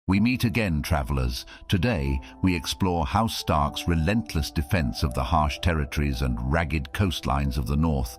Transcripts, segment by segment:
We meet again, travelers. Today, we explore House Stark's relentless defense of the harsh territories and ragged coastlines of the north.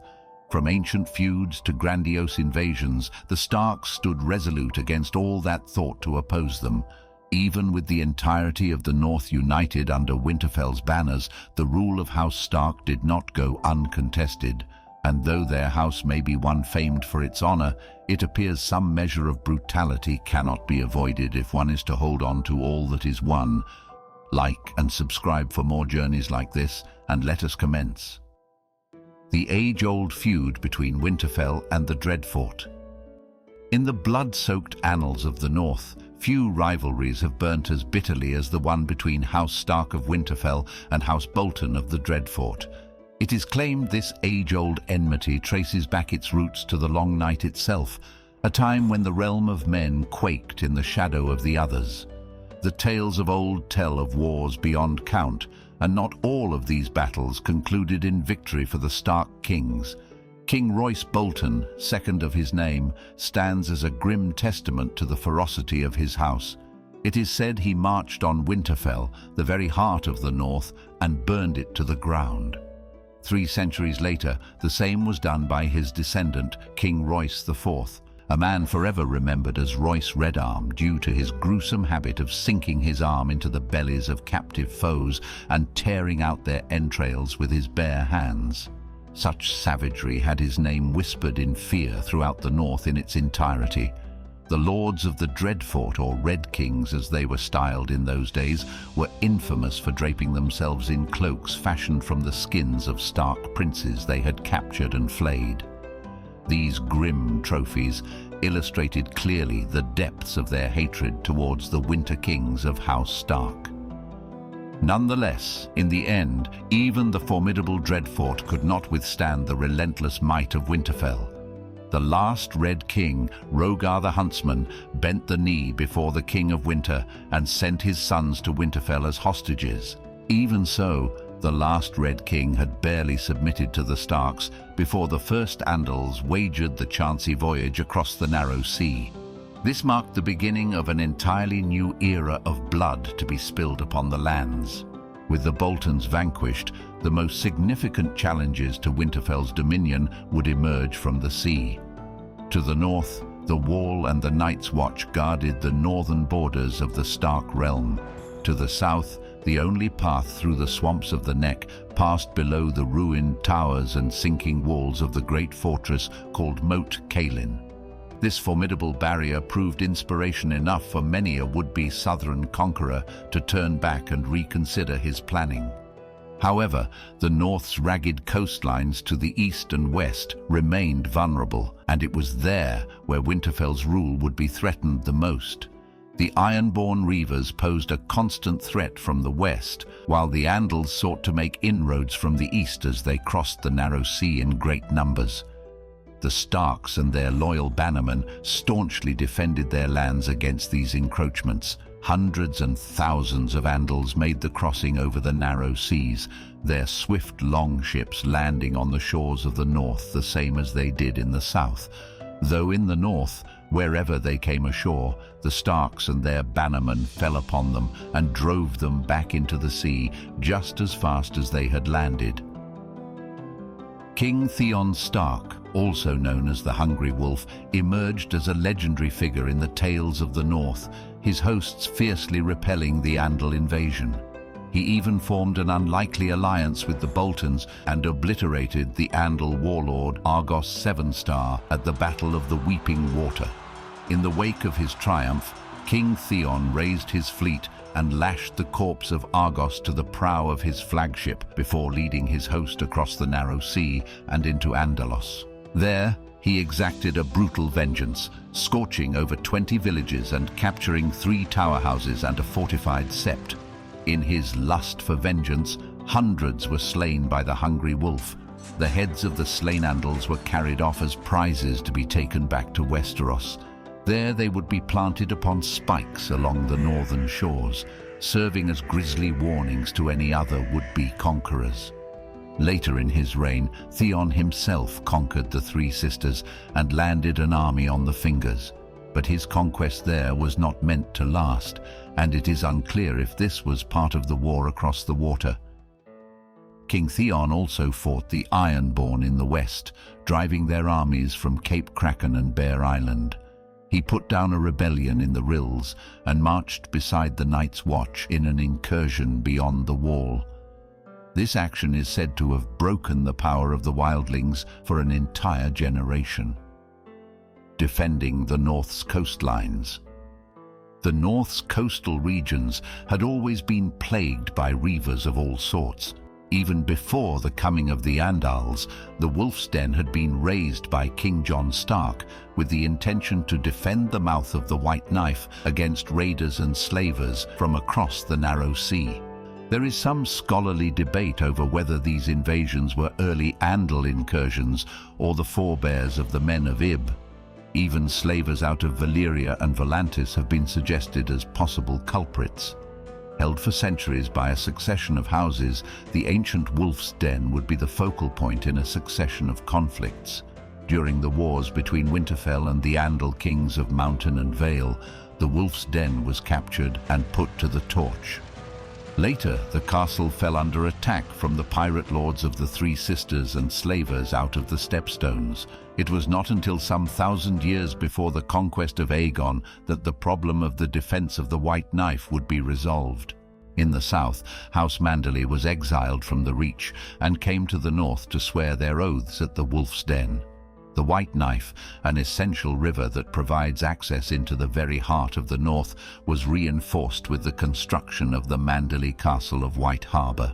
From ancient feuds to grandiose invasions, the Starks stood resolute against all that thought to oppose them. Even with the entirety of the North united under Winterfell's banners, the rule of House Stark did not go uncontested. And though their house may be one famed for its honor, it appears some measure of brutality cannot be avoided if one is to hold on to all that is won. Like and subscribe for more journeys like this, and let us commence. The age-old feud between Winterfell and the Dreadfort. In the blood-soaked annals of the North, few rivalries have burnt as bitterly as the one between House Stark of Winterfell and House Bolton of the Dreadfort. It is claimed this age-old enmity traces back its roots to the Long Night itself, a time when the realm of men quaked in the shadow of the others. The tales of old tell of wars beyond count, and not all of these battles concluded in victory for the Stark kings. King Royce Bolton, second of his name, stands as a grim testament to the ferocity of his house. It is said he marched on Winterfell, the very heart of the North, and burned it to the ground. 3 centuries later, the same was done by his descendant, King Royce IV, a man forever remembered as Royce Redarm due to his gruesome habit of sinking his arm into the bellies of captive foes and tearing out their entrails with his bare hands. Such savagery had his name whispered in fear throughout the North in its entirety. The lords of the Dreadfort, or Red Kings as they were styled in those days, were infamous for draping themselves in cloaks fashioned from the skins of Stark princes they had captured and flayed. These grim trophies illustrated clearly the depths of their hatred towards the Winter Kings of House Stark. Nonetheless, in the end, even the formidable Dreadfort could not withstand the relentless might of Winterfell. The last Red King, Rogar the Huntsman, bent the knee before the King of Winter and sent his sons to Winterfell as hostages. Even so, the last Red King had barely submitted to the Starks before the first Andals wagered the chancy voyage across the narrow sea. This marked the beginning of an entirely new era of blood to be spilled upon the lands. With the Boltons vanquished, the most significant challenges to Winterfell's dominion would emerge from the sea. To the north, the Wall and the Night's Watch guarded the northern borders of the Stark realm. To the south, the only path through the swamps of the Neck passed below the ruined towers and sinking walls of the great fortress called Moat Cailin. This formidable barrier proved inspiration enough for many a would-be southern conqueror to turn back and reconsider his planning. However, the North's ragged coastlines to the east and west remained vulnerable, and it was there where Winterfell's rule would be threatened the most. The Ironborn Reavers posed a constant threat from the west, while the Andals sought to make inroads from the east as they crossed the narrow sea in great numbers. The Starks and their loyal bannermen staunchly defended their lands against these encroachments. Hundreds and thousands of Andals made the crossing over the narrow seas, their swift longships landing on the shores of the north the same as they did in the south. Though in the north, wherever they came ashore, the Starks and their bannermen fell upon them and drove them back into the sea just as fast as they had landed. King Theon Stark, also known as the Hungry Wolf, emerged as a legendary figure in the tales of the North, his hosts fiercely repelling the Andal invasion. He even formed an unlikely alliance with the Boltons and obliterated the Andal warlord Argos Sevenstar at the Battle of the Weeping Water. In the wake of his triumph, King Theon raised his fleet and lashed the corpse of Argos to the prow of his flagship before leading his host across the narrow sea and into Andalos. There, he exacted a brutal vengeance, scorching over 20 villages and capturing 3 tower houses and a fortified sept. In his lust for vengeance, hundreds were slain by the Hungry Wolf. The heads of the slain Andals were carried off as prizes to be taken back to Westeros. There they would be planted upon spikes along the northern shores, serving as grisly warnings to any other would-be conquerors. Later in his reign, Theon himself conquered the 3 sisters and landed an army on the Fingers. But his conquest there was not meant to last, and it is unclear if this was part of the war across the water. King Theon also fought the Ironborn in the west, driving their armies from Cape Kraken and Bear Island. He put down a rebellion in the Rills and marched beside the Night's Watch in an incursion beyond the wall. This action is said to have broken the power of the wildlings for an entire generation. Defending the North's coastlines. The North's coastal regions had always been plagued by reavers of all sorts. Even before the coming of the Andals, the Wolf's Den had been raised by King Theon Stark with the intention to defend the mouth of the White Knife against raiders and slavers from across the narrow sea. There is some scholarly debate over whether these invasions were early Andal incursions or the forebears of the men of Ib. Even slavers out of Valyria and Volantis have been suggested as possible culprits. Held for centuries by a succession of houses, the ancient Wolf's Den would be the focal point in a succession of conflicts. During the wars between Winterfell and the Andal kings of Mountain and Vale, the Wolf's Den was captured and put to the torch. Later, the castle fell under attack from the pirate lords of the Three Sisters and slavers out of the Stepstones. It was not until some 1,000 years before the conquest of Aegon that the problem of the defense of the White Knife would be resolved. In the south, House Manderley was exiled from the Reach and came to the north to swear their oaths at the Wolf's Den. The White Knife, an essential river that provides access into the very heart of the north, was reinforced with the construction of the Manderley Castle of White Harbour.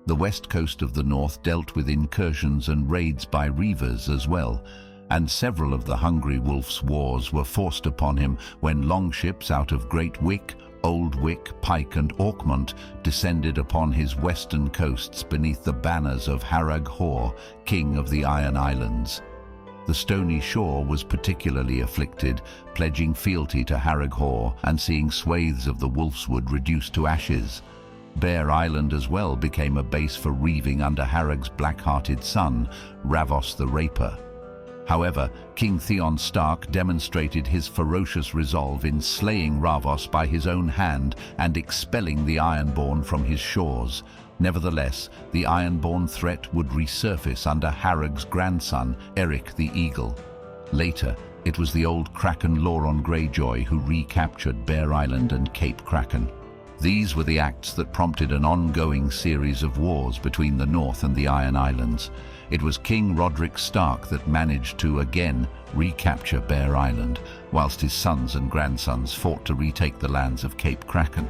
The west coast of the north dealt with incursions and raids by reavers as well, and several of the Hungry Wolf's wars were forced upon him when longships out of Great Wick, Old Wick, Pike and Orkmont descended upon his western coasts beneath the banners of Harag Hor, king of the Iron Islands. The Stony Shore was particularly afflicted, pledging fealty to Harag Hor and seeing swathes of the Wolfswood reduced to ashes. Bear Island as well became a base for reaving under Harag's black-hearted son, Ravos the Raper. However, King Theon Stark demonstrated his ferocious resolve in slaying Ravos by his own hand and expelling the Ironborn from his shores. Nevertheless, the Ironborn threat would resurface under Harag's grandson, Eric the Eagle. Later, it was the old Kraken Loron Greyjoy who recaptured Bear Island and Cape Kraken. These were the acts that prompted an ongoing series of wars between the North and the Iron Islands. It was King Roderick Stark that managed to again recapture Bear Island, whilst his sons and grandsons fought to retake the lands of Cape Kraken.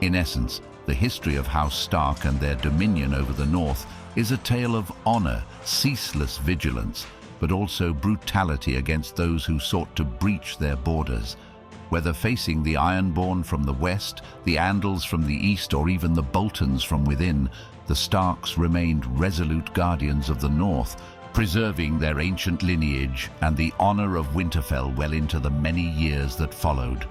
In essence, the history of House Stark and their dominion over the North is a tale of honor, ceaseless vigilance, but also brutality against those who sought to breach their borders. Whether facing the Ironborn from the west, the Andals from the east, or even the Boltons from within, the Starks remained resolute guardians of the North, preserving their ancient lineage and the honor of Winterfell well into the many years that followed.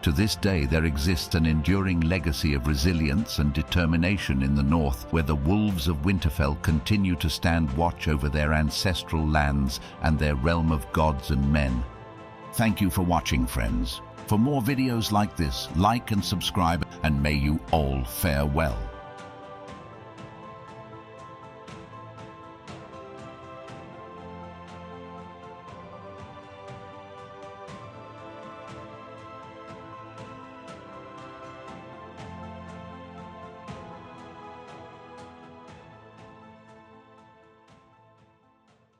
To this day, there exists an enduring legacy of resilience and determination in the North, where the wolves of Winterfell continue to stand watch over their ancestral lands and their realm of gods and men. Thank you for watching, friends. For more videos like this, like and subscribe, and may you all fare well.